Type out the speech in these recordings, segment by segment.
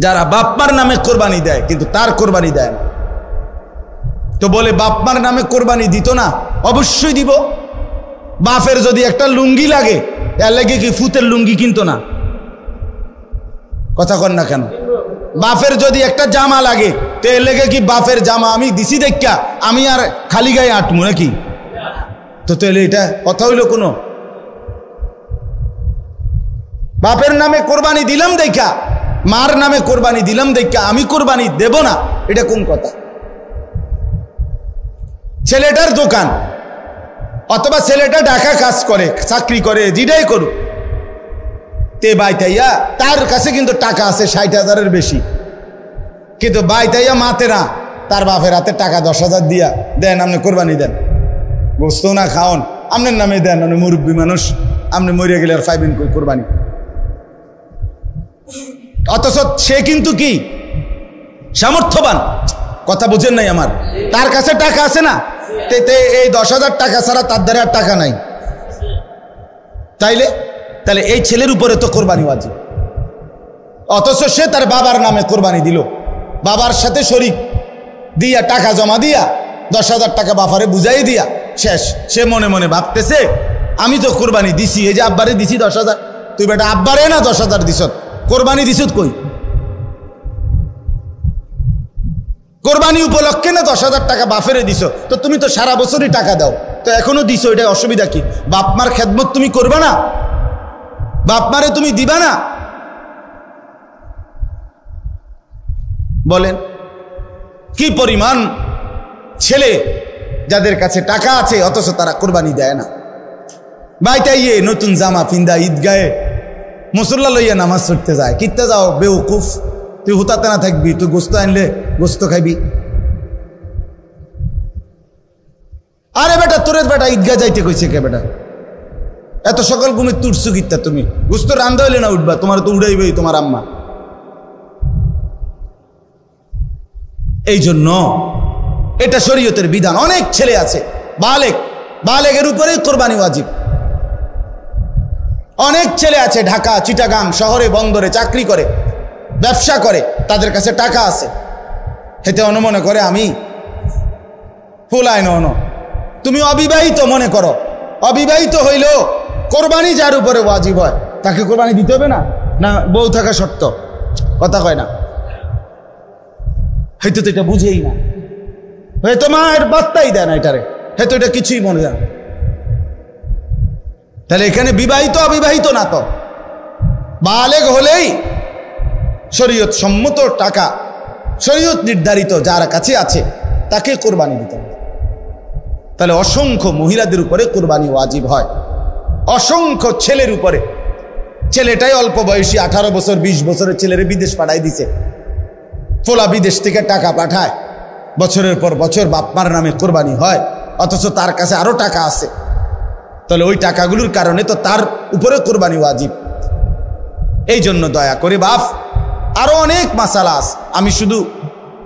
যারা বাপমার নামে কোরবানি দেয় কিন্তু তার কোরবানি দেয় না। তো বলে বাপমার নামে কোরবানি দিত না, অবশ্যই দিব। বাপের যদি একটা লুঙ্গি লাগে, এর লাগে কি ফুতের লুঙ্গি কিনতো না? কথা কন না কেন? বাপের যদি একটা জামা লাগে, তো এর লেগে কি বাপের জামা আমি দিছি দেখা আমি আর খালি গায়ে আটমু নাকি? তো তাহলে এটা কথা হইল কোনো? বাপের নামে কোরবানি দিলাম দেখা, মার নামে কোরবানি দিলাম দেখা আমি কোরবানি দেব না, এটা কোন কথা? ছেলেটার দোকান অথবা ছেলেটা ঢাকা কাজ করে, চাকরি করে, যেটাই করুক, তে বাইতাইয়া তার কাছে কিন্তু টাকা আছে 60,000-এর বেশি, কিন্তু বাইতাইয়া মাতে না, তার বাপের হাতে টাকা 10,000 দিয়া দেন, আপনি কোরবানি দেন, গোস্ত না খাওন, আপনার নামে দেন, আপনি মুরব্বী মানুষ, আপনি মরিয়া গেলে আর পাইবেন কই কোরবানি? অথচ সে কিন্তু কি সামর্থ্যবান, কথা বুঝেন নাই আমার, তার কাছে টাকা আছে না, এই 10,000 টাকা ছাড়া তার দ্বারা আর টাকা নাই। তাহলে এই ছেলের উপরে তো কোরবানি ওয়াজিব, অথচ সে তার বাবার নামে কোরবানি দিল, বাবার সাথে শরীক দিয়া টাকা জমা দিয়া 10,000 টাকা বাপারে বুঝাই দিয়া শেষ। সে মনে মনে ভাবতেছে আমি তো কোরবানি দিছি, এই যে আব্বারে দিছি 10,000, তুই বেটা আব্বারে না 10,000 দিস, কোরবানি দিস কই? কোরবানি উপলক্ষে না 10,000 টাকা বাপেরে দিছ, তো তুমি তো সারা বছরই টাকা দাও, তো এখনো দিছো, এটা অসুবিধা কি? বাপমার খেদমত তুমি করবা না? বাপমারে তুমি দিবা না? বলেন কি পরিমাণ ছেলে যাদের কাছে টাকা আছে অথচ তারা কোরবানি দেয় না। বাইতাইয়ে নতুন জামা পিন্দা ঈদগাহে মুসল্লা লইয়া নামাজ পড়তে যায়, কিত্তে যাও বেউকুফ, তুই হুতাতে না থাকবি, তুই গোস্ত আনলে গোস্ত খাইবি। আরে বেটা তোরের বেটা ঈদগাহ যাইতে কইছে কে বেটা? এত সকাল ঘুমে তুটছু কিত্তা তুমি? গোস্ত রান্ধা হইলে না উঠবা, তোমার তো উড়াইবেই তোমার আম্মা। এই জন্য এটা শরীয়তের বিধান। অনেক ছেলে আছে বালেগের উপরে কোরবানি ওয়াজিব। অনেক ছেলে আছে ঢাকা, চিটাগাং শহরে, বন্দরে চাকরি করে, ব্যবসা করে, তাদের কাছে টাকা আছে, হেতে মনে করে আমি ফুলায় ন। তুমি অবিবাহিত মনে করো, অবিবাহিত হইলেও কোরবানি যার উপরে ওয়াজিব হয় তাকে কোরবানি দিতে হবে না? না বউ থাকা শর্ত? কথা কয় না, হয়তো তো এটা বুঝেই না, হয়তো মায়ের বার্তাই দেয় না এটারে, হয়তো এটা কিছুই মনে যায় না। তাহলে এখানে বিবাহিত অবিবাহিত না, তো বালেগ হলেই শরীয়ত সম্মত টাকা, শরীয়ত নির্ধারিত যার কাছে আছে তাকে কোরবানি দিতে হবে। তাহলে অসংখ্য মহিলাদের উপরে কোরবানি ওয়াজিব হয়, অসংখ্য ছেলের উপরে। ছেলেটাই অল্প বয়সী 18 বছর 20 বছরের ছেলেরে বিদেশ পাঠাই দিছে, ফোলা বিদেশ থেকে টাকা পাঠায়, বছরের পর বছর বাপমার নামে কোরবানি হয়, অথচ তার কাছে আরো টাকা আছে। তাহলে ওই টাকাগুলোর কারণে তো তার উপরে কোরবানি ওয়াজিব। এই জন্য দয়া করে বাপ, আরো অনেক মাসালা আছে, আমি শুধু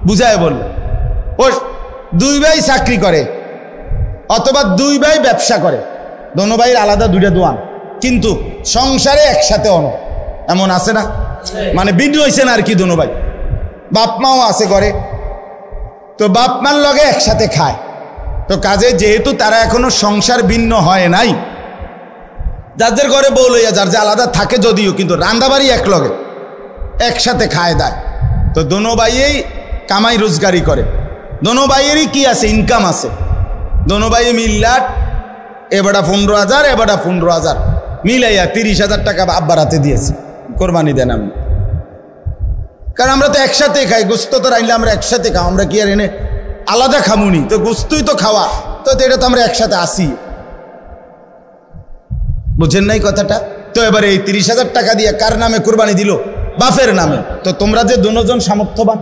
বুঝায় বলব। ও 2 ভাই চাকরি করে অথবা 2 ভাই ব্যবসা করে, দোনো ভাইয়ের আলাদা 2টা দোয়ান, কিন্তু সংসারে একসাথে এমন আছে না? মানে বিদ্রোহ হয়েছে না আর কি, দোনো ভাই বাপ মাও আছে করে, তো বাপ মার লগে একসাথে খায়। তো কাজে যেহেতু তারা এখনো সংসার ভিন্ন হয় নাই, যাদের ঘরে বউ লইয়া যার যে আলাদা থাকে যদিও, কিন্তু রান্দাবাড়ি এক লগে একসাথে খায় দেয়, তো দোনো ভাইয়েই কামাই রোজগারি করে, দোনো ভাইয়েরই কি আছে, ইনকাম আছে, দোনো ভাই মিল্লাট, এবারটা 15,000 এবারটা 15,000 মিলাইয়া 30,000 টাকা আব্বার হাতে দিয়েছে, কোরবানি দেন আপনি। কারণ আমরা তো একসাথে খাই, গোস্ত তো রাইলে আমরা একসাথে খাও, আমরা কি আর এনে আলাদা খামুনি, তো গোস্তই তো খাওয়া, তো এটা তো আমরা একসাথে আসি, বুঝেন নাই কথাটা? তো এবারে এই 30,000 টাকা দিয়ে কার নামে কোরবানি দিল? বাপের নামে। তো তোমরা যে দুজন সামর্থ্যবান,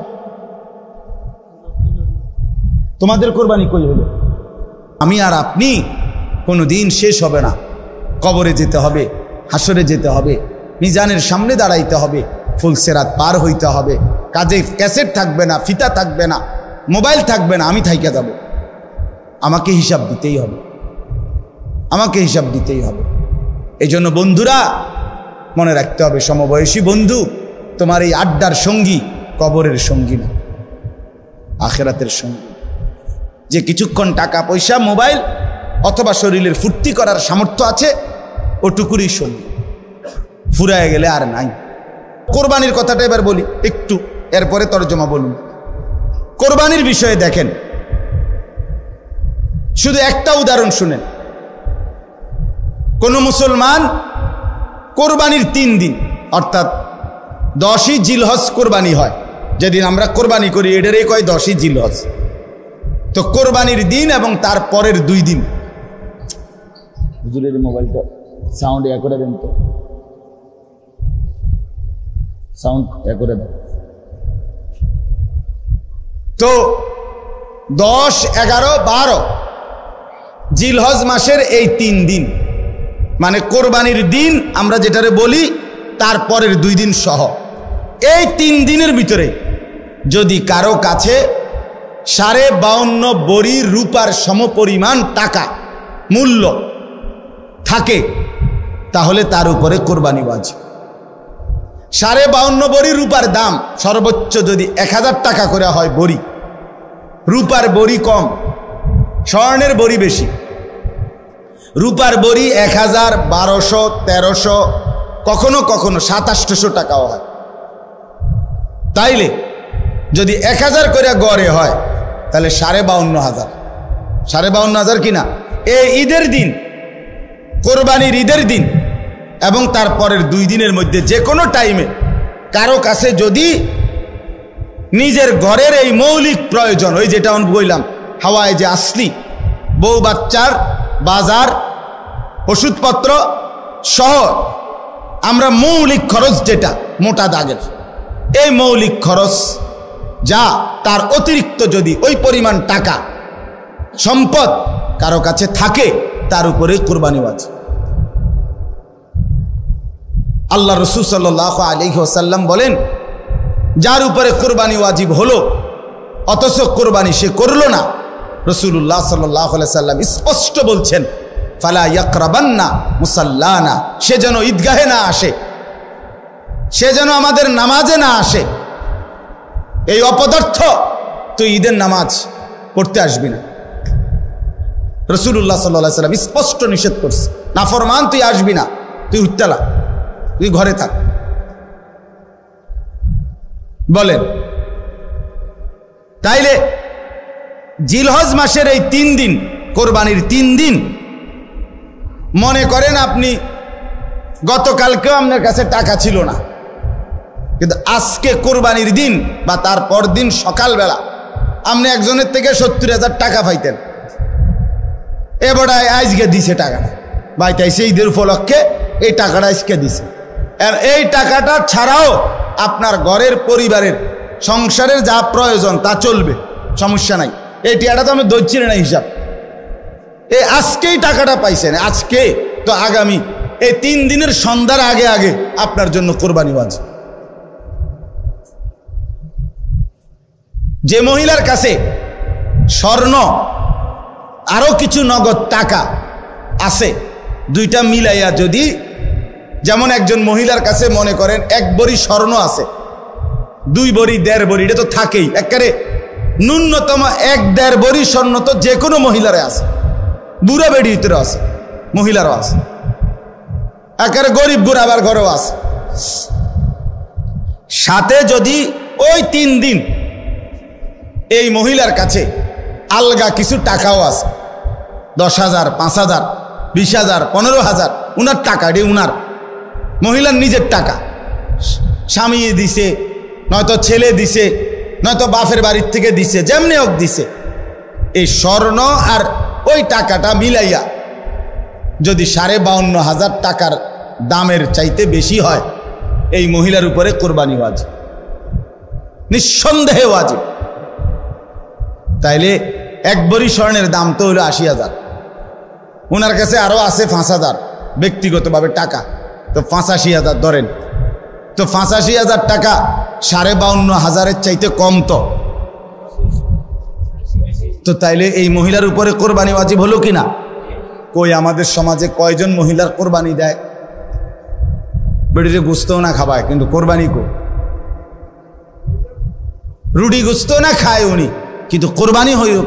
তোমাদের কোরবানি কই হলো? আমি আর আপনি কোনো দিন শেষ হবে না, কবরে যেতে হবে, হাসরে যেতে হবে, মিজানের সামনে দাঁড়াইতে হবে, ফুলসেরাত পার হইতে হবে, কাজে ক্যাসেট থাকবে না, ফিতা থাকবে না, মোবাইল থাকবে না, আমি থাইকা যাব, আমাকে হিসাব দিতেই হবে, আমাকে হিসাব দিতেই হবে। এই জন্য বন্ধুরা মনে রাখতে হবে, সমবয়সী বন্ধু তোমার এই আড্ডার সঙ্গী কবরের সঙ্গী না, আখিরাতের সঙ্গী। যে কিছুক্ষণ টাকা পয়সা মোবাইল অথবা শরীরের ফুর্তি করার সামর্থ্য আছে ওটুকুরই সঙ্গী, ফুরায় গেলে আর নাই। কোরবানির কথাটা এবার বলি একটু, এরপরে তরজমা বলুন। কোরবানির বিষয়ে দেখেন, শুধু একটা উদাহরণ শুনেন। কোন মুসলমান কোরবানির 3 দিন অর্থাৎ 10ই জিলহজ কোরবানি হয়, যেদিন আমরা কোরবানি করি এটারই কয় 10ই জিলহজ। তো কোরবানির দিন এবং তার পরের 2 দিন, হুজুরের মোবাইলটা সাউন্ড করে দেন তো, সাউন্ড করে দেন। তো 10, 11, 12 জিলহজ মাসের এই 3 দিন মানে কোরবানির দিন আমরা যেটারে বলি তারপরের 2 দিন সহ, এই 3 দিনের ভিতরে যদি কারো কাছে 52.5 বড়ি রূপার সমপরিমাণ টাকা মূল্য থাকে তাহলে তার উপরে কোরবানি ওয়াজিব। 52.5 বড়ি রূপার দাম সর্বোচ্চ যদি 1000 টাকা করে হয় বড়ি, রূপার বড়ি কম, স্বর্ণের বড়ি বেশি। রূপার বড়ি 1000, 1200, 1300, কখনো কখনো 2700 টাকাও হয়। তাইলে যদি 1000 করে গড়ে হয় তাহলে 52,500, 52,500 কিনা। এই ঈদের দিন, কোরবানির ঈদের দিন এবং তারপরের 2 দিনের মধ্যে যে কোনো টাইমে কারো কাছে যদি নিজের ঘরের এই মৌলিক প্রয়োজন, ওই যেটা আমি বললাম হাওয়ায় যে আসলি, বউ বাচ্চার বাজার, ওষুধপত্র সহ আমরা মৌলিক খরচ যেটা মোটা দাগের, এই মৌলিক খরচ যা তার অতিরিক্ত যদি ওই পরিমাণ টাকা সম্পদ কারো কাছে থাকে তার উপরে কোরবানি ওয়াজিব। আল্লাহ রাসূল সাল্লাল্লাহু আলাইহি ওয়াসাল্লাম বলেন, যার উপরে কোরবানি ওয়াজিব হলো অথচ কোরবানি সে করলো না, রাসূলুল্লাহ সাল্লাল্লাহু আলাইহি ওয়াসাল্লাম স্পষ্ট বলছেন, ফালা ইয়াকরাবান্না মুসাল্লানা, সে যেন ঈদগাহে না আসে, সে যেন আমাদের নামাজে না আসে। এই অপদার্থ তুই ঈদের নামাজ পড়তে আসবি না, রাসূলুল্লাহ সাল্লাল্লাহু আলাইহি ওয়াসাল্লাম স্পষ্ট নিষেধ করছে। নাফরমান তুই আসবি না, তুই উঠতেলা, তুই ঘরে থাক। বলেন, তাইলে জিলহজ মাসের এই 3 দিন, কোরবানির 3 দিন, মনে করেন আপনি গতকালকেও আপনার কাছে টাকা ছিল না, কিন্তু আজকে কোরবানির দিন বা তারপর দিন সকালবেলা আপনি একজনের থেকে 70,000 টাকা পাইতেন, এবারে আজকে দিছে টাকাটা, বাইতাইছে ঈদের উপলক্ষে এই টাকাটা আজকে দিছে। আর এই টাকাটা ছাড়াও আপনার ঘরের পরিবারের সংসারের যা প্রয়োজন তা চলবে, সমস্যা নাই। এই টাকাটা তো আমি ধরছি না হিসাব, এই আজকেই টাকাটা পাইছেন, আজকে তো আগামী এই 3 দিনের সন্ধ্যার আগে আগে আপনার জন্য কোরবানি ওয়াজিব। যে মহিলার কাছে স্বর্ণ আরো কিছু নগদ টাকা আছে, 2টা মিলাইয়া যদি, যেমন একজন মহিলার কাছে মনে করেন 1 বড়ি স্বর্ণ আছে, 2 বড়ি 1.5 বড়ি, এটা তো থাকেই, একেবারে ন্যূনতম 1-1.5 বড়ি স্বর্ণ তো যে কোনো মহিলারে আছে, বুড়া বেড়ি ভিতরে আছে, মহিলারও আছে, একেবারে গরিব গুড়াবার ঘরেও আছে। সাথে যদি ওই 3 দিন এই মহিলার কাছে আলগা কিছু টাকাও আছে, 10,000, 5,000, 20,000, 15,000, উনার টাকা, এটি উনার মহিলার নিজের টাকা, স্বামী দিছে, নয়তো ছেলে দিছে, নয়তো বাপের বাড়ির থেকে দিছে, যেমনি হোক দিছে, এই স্বর্ণ আর ওই টাকাটা মিলাইয়া যদি 52,500 টাকার দামের চাইতে বেশি হয়, এই মহিলার উপরে কোরবানি ওয়াজিব, নিঃসন্দেহে ওয়াজিব। তাইলে 1 বড়ি স্বর্ণের দাম তো হলো 80,000, ওনার কাছে আরো আছে 5,000 ব্যক্তিগতভাবে টাকা, তো 85,000 ধরেন, তো 85,000 টাকা 52,500-এর চাইতে কম তো তাইলে এই মহিলার উপরে কোরবানি ওয়াজিব হলো কিনা? কই আমাদের সমাজে কয়জন মহিলার কোরবানি দেয়? বেড়িতে গুস্তও না খাবায়, কিন্তু কোরবানি কো রুটি গোস্ত না খায় উনি, কিন্তু কোরবানি হইল।